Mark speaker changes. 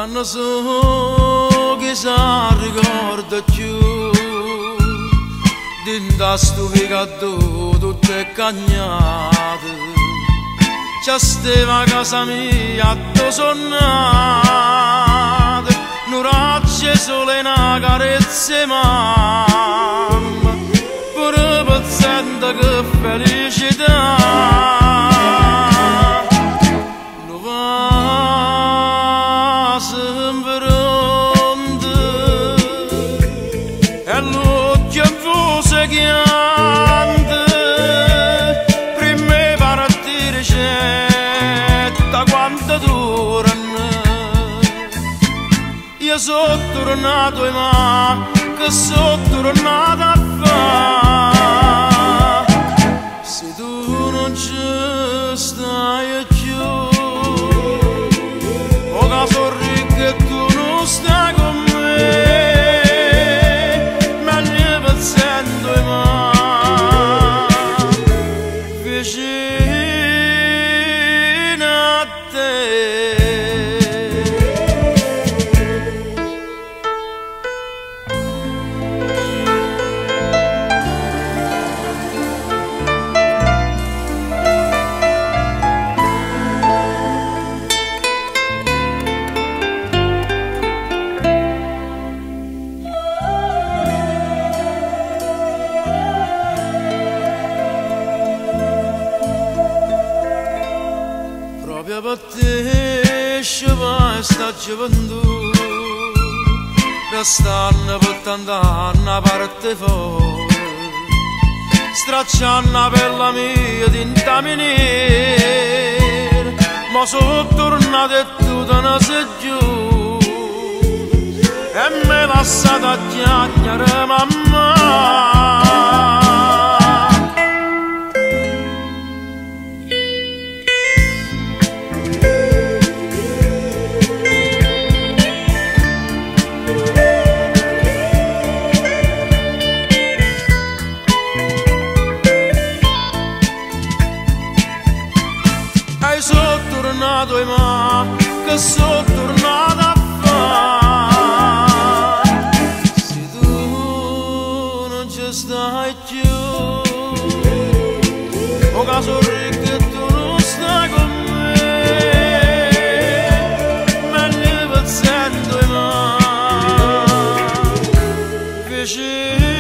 Speaker 1: Quando so che si ricorda più dinda sto picaddo tutte cagnate c'è steva casa mia to sonnate non racce sole una carezza mamma pure pezzente che felicità lo va sempre e l'occhio in voce chiante prima partire c'è quanto durano io sono tornato e ma che sono tornato a fare se tu non ci stai più o che sorri che tu non stai con me meglio pezzendo e ma vicino a te. Proprio per te sceva sta gioventù restando per tant'anni a parte fuori stracciando per la mia tinta miniera ma sono tornato e tu te ne sei giù e mi lasciato a chiacchiere mamma. Sono tornato e ma che sono tornato a fare se tu non ci stai più o che sorri che tu non stai con me meglio pezzendo e ma vicino